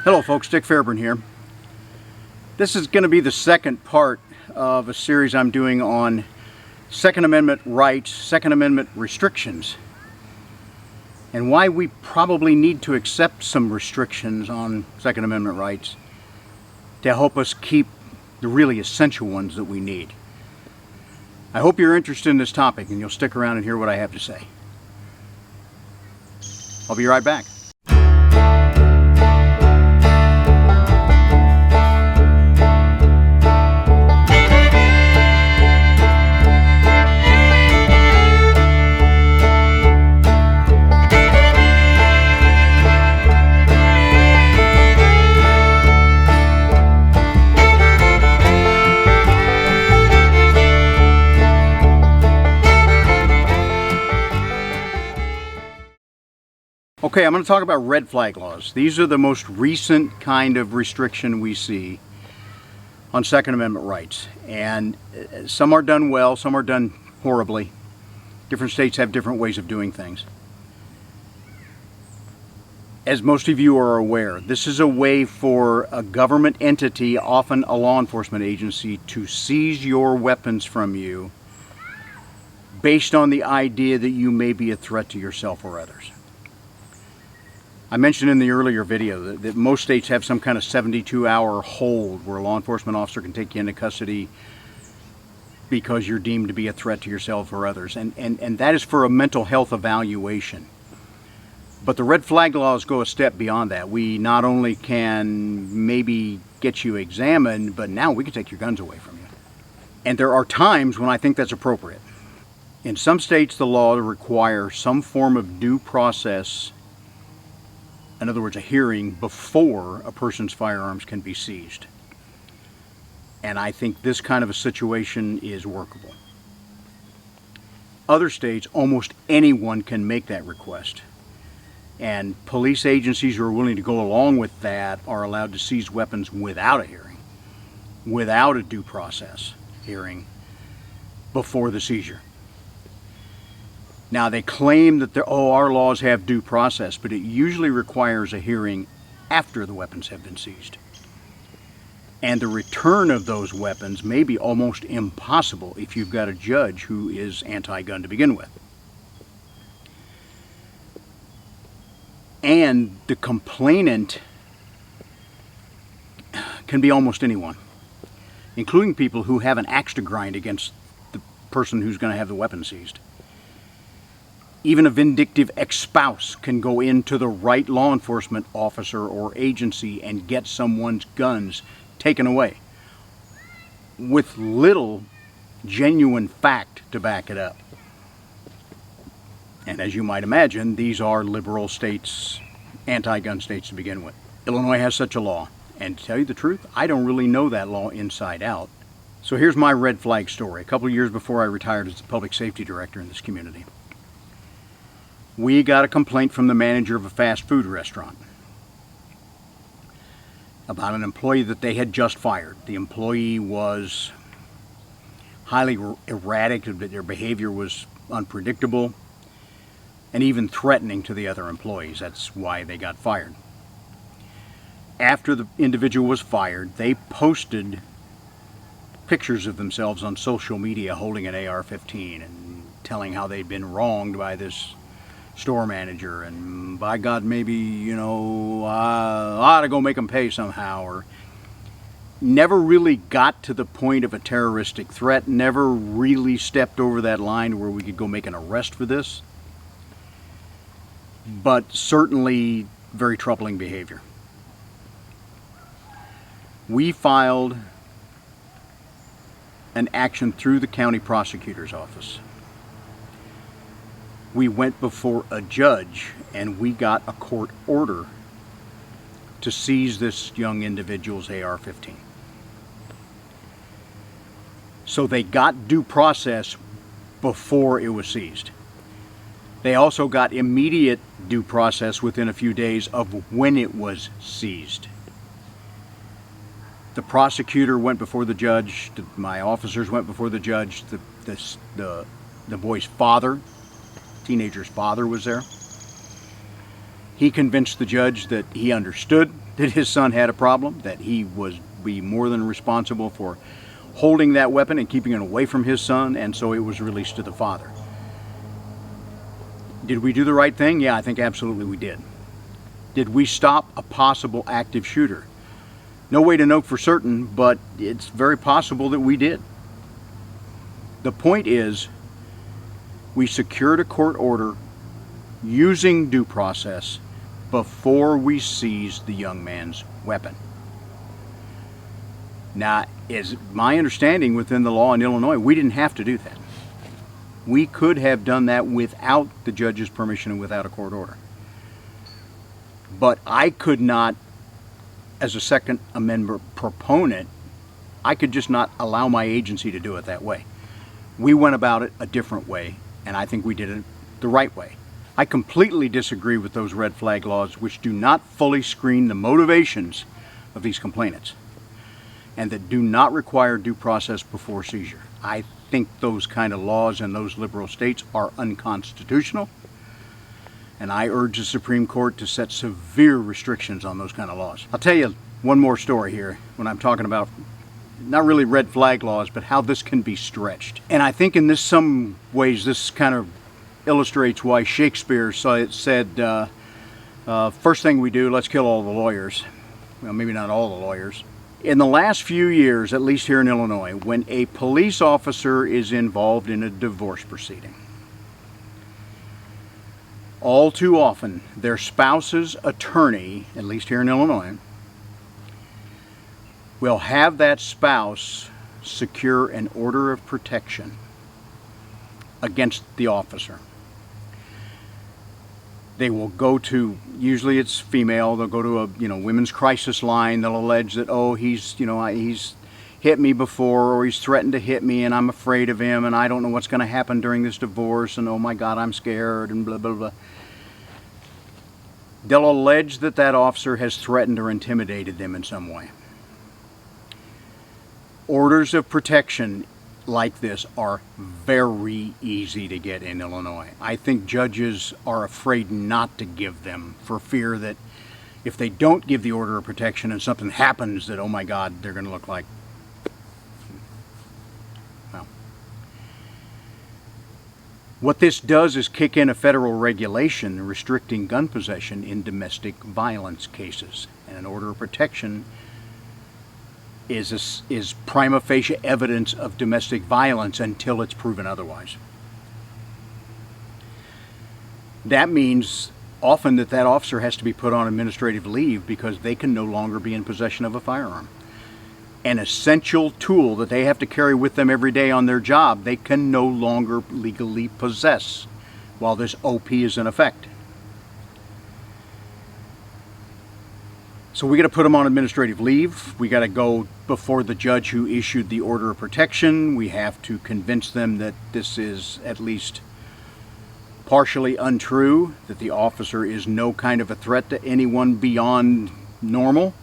Hello folks, Dick Fairburn here. This is going to be the second part of a series I'm doing on Second Amendment rights, Second Amendment restrictions, and why we probably need to accept some restrictions on Second Amendment rights to help us keep the really essential ones that we need. I hope you're interested in this topic and you'll stick around and hear what I have to say. I'll be right back. Okay, I'm going to talk about red flag laws. These are the most recent kind of restriction we see on Second Amendment rights. And some are done well, some are done horribly. Different states have different ways of doing things. As most of you are aware, this is a way for a government entity, often a law enforcement agency, to seize your weapons from you based on the idea that you may be a threat to yourself or others. I mentioned in the earlier video that most states have some kind of 72-hour hold where a law enforcement officer can take you into custody because you're deemed to be a threat to yourself or others. And that is for a mental health evaluation. But the red flag laws go a step beyond that. We not only can maybe get you examined, but now we can take your guns away from you. And there are times when I think that's appropriate. In some states, the law requires some form of due process. In other words, a hearing before a person's firearms can be seized. And I think this kind of a situation is workable. Other states, almost anyone can make that request. And police agencies who are willing to go along with that are allowed to seize weapons without a hearing, without a due process hearing before the seizure. Now they claim that our laws have due process, but it usually requires a hearing after the weapons have been seized. And the return of those weapons may be almost impossible if you've got a judge who is anti-gun to begin with. And the complainant can be almost anyone, including people who have an axe to grind against the person who's going to have the weapon seized. Even a vindictive ex-spouse can go into the right law enforcement officer or agency and get someone's guns taken away with little genuine fact to back it up. And as you might imagine, these are liberal states, anti-gun states to begin with. Illinois has such a law, and to tell you the truth, I don't really know that law inside out. So here's my red flag story. A couple of years before I retired as the public safety director in this community, we got a complaint from the manager of a fast food restaurant about an employee that they had just fired. The employee was highly erratic, their behavior was unpredictable, and even threatening to the other employees. That's why they got fired. After the individual was fired, they posted pictures of themselves on social media holding an AR-15 and telling how they'd been wronged by this store manager, and by God, maybe, I ought to go make them pay somehow, or never really got to the point of a terroristic threat, never really stepped over that line where we could go make an arrest for this, but certainly very troubling behavior. We filed an action through the county prosecutor's office. We went before a judge and we got a court order to seize this young individual's AR-15. So they got due process before it was seized. They also got immediate due process within a few days of when it was seized. The prosecutor went before the judge, my officers went before the judge, the boy's father, teenager's father, was there. He convinced the judge that he understood that his son had a problem, that he was be more than responsible for holding that weapon and keeping it away from his son, and so it was released to the father. Did we do the right thing? Yeah, I think absolutely we did. Did we stop a possible active shooter? No way to know for certain, but it's very possible that we did. The point is, we secured a court order using due process before we seized the young man's weapon. Now, is my understanding within the law in Illinois, we didn't have to do that. We could have done that without the judge's permission and without a court order. But I could not, as a Second Amendment proponent, I could just not allow my agency to do it that way. We went about it a different way, and I think we did it the right way. I completely disagree with those red flag laws which do not fully screen the motivations of these complainants and that do not require due process before seizure. I think those kind of laws in those liberal states are unconstitutional, and I urge the Supreme Court to set severe restrictions on those kind of laws. I'll tell you one more story here when I'm talking about not really red flag laws, but how this can be stretched. And I think in some ways this kind of illustrates why Shakespeare said, first thing we do, let's kill all the lawyers. Well, maybe not all the lawyers. In the last few years, at least here in Illinois, when a police officer is involved in a divorce proceeding, all too often their spouse's attorney, at least here in Illinois, will have that spouse secure an order of protection against the officer. They will go to, usually it's female, they'll go to a women's crisis line. They'll allege that, oh, he's hit me before, or he's threatened to hit me and I'm afraid of him and I don't know what's going to happen during this divorce and oh my God, I'm scared and blah, blah, blah. They'll allege that that officer has threatened or intimidated them in some way. Orders of protection like this are very easy to get in Illinois. I think judges are afraid not to give them for fear that if they don't give the order of protection and something happens, that, oh my God, they're going to look like, well. What this does is kick in a federal regulation restricting gun possession in domestic violence cases. And an order of protection is prima facie evidence of domestic violence until it's proven otherwise. That means often that officer has to be put on administrative leave because they can no longer be in possession of a firearm. An essential tool that they have to carry with them every day on their job, they can no longer legally possess while this OP is in effect. So we got to put them on administrative leave. We got to go before the judge who issued the order of protection. We have to convince them that this is at least partially untrue, that the officer is no kind of a threat to anyone beyond normal.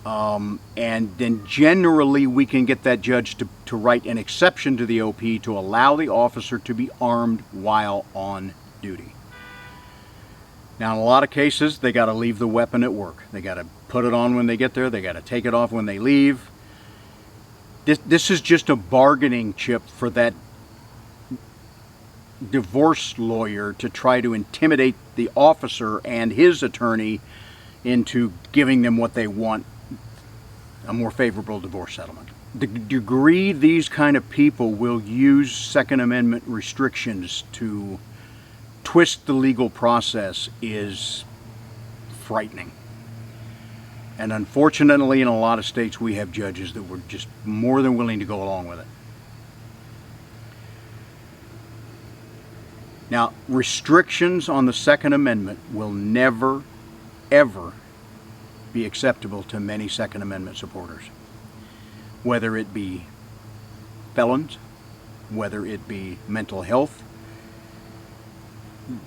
And then generally we can get that judge to write an exception to the OP to allow the officer to be armed while on duty. Now, in a lot of cases, they got to leave the weapon at work. They got to put it on when they get there. They got to take it off when they leave. This is just a bargaining chip for that divorce lawyer to try to intimidate the officer and his attorney into giving them what they want, a more favorable divorce settlement. The degree these kind of people will use Second Amendment restrictions to twist the legal process is frightening. And unfortunately, in a lot of states, we have judges that were just more than willing to go along with it. Now, restrictions on the Second Amendment will never, ever be acceptable to many Second Amendment supporters. Whether it be felons, whether it be mental health,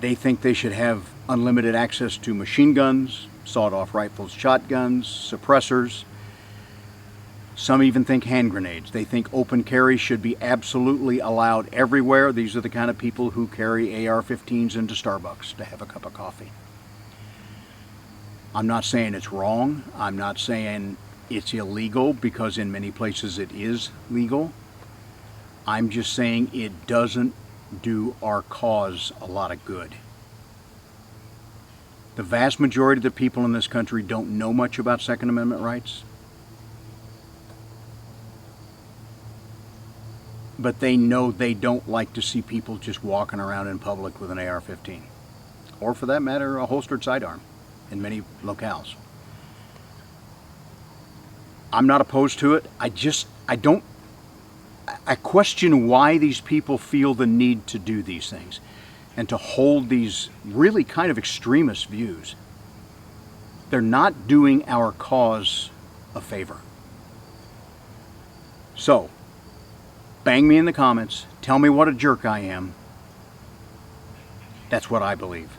they think they should have unlimited access to machine guns, sawed-off rifles, shotguns, suppressors. Some even think hand grenades. They think open carry should be absolutely allowed everywhere. These are the kind of people who carry AR-15s into Starbucks to have a cup of coffee. I'm not saying it's wrong. I'm not saying it's illegal, because in many places it is legal. I'm just saying it doesn't do our cause a lot of good. The vast majority of the people in this country don't know much about Second Amendment rights. But they know they don't like to see people just walking around in public with an AR-15. Or for that matter, a holstered sidearm in many locales. I'm not opposed to it. I question why these people feel the need to do these things and to hold these really kind of extremist views. They're not doing our cause a favor. So, bang me in the comments. Tell me what a jerk I am. That's what I believe.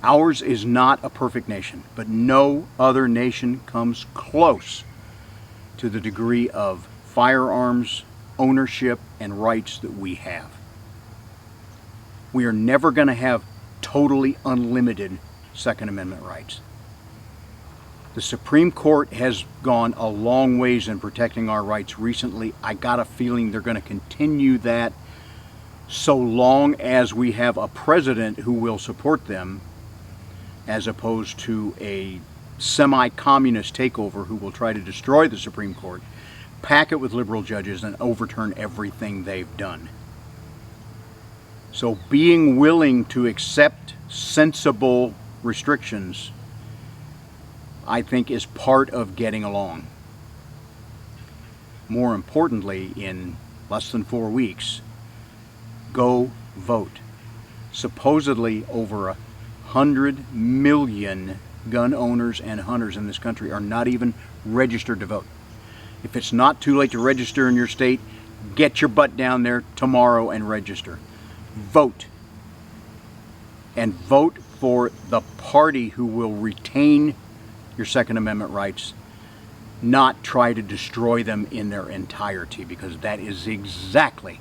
Ours is not a perfect nation, but no other nation comes close to the degree of firearms ownership and rights that we have. We are never going to have totally unlimited Second Amendment rights. The Supreme Court has gone a long ways in protecting our rights recently. I got a feeling they're going to continue that so long as we have a president who will support them, as opposed to a semi-communist takeover who will try to destroy the Supreme Court, pack it with liberal judges, and overturn everything they've done. So being willing to accept sensible restrictions, I think, is part of getting along. More importantly, in less than 4 weeks, go vote. Supposedly over 100 million gun owners and hunters in this country are not even registered to vote. If it's not too late to register in your state, get your butt down there tomorrow and register. Vote. And vote for the party who will retain your Second Amendment rights, not try to destroy them in their entirety, because that is exactly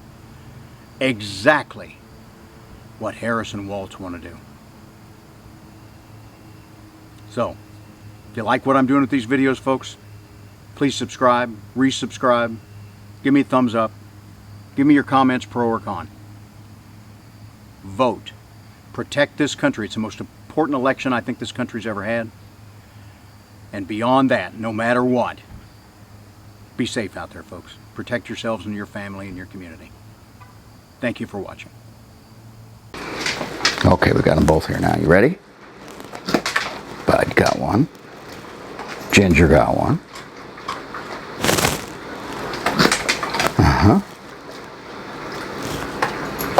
what Harris and Waltz want to do. So, if you like what I'm doing with these videos, folks, please subscribe, resubscribe, give me a thumbs up, give me your comments, pro or con. Vote. Protect this country. It's the most important election I think this country's ever had. And beyond that, no matter what, be safe out there, folks. Protect yourselves and your family and your community. Thank you for watching. Okay, we got them both here now. You ready? Bud got one. Ginger got one.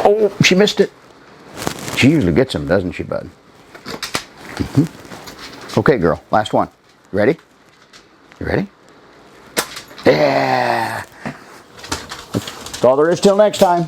Oh, she missed it. She usually gets them, doesn't she, Bud? Okay, girl, last one. You ready? You ready? Yeah! That's all there is till next time.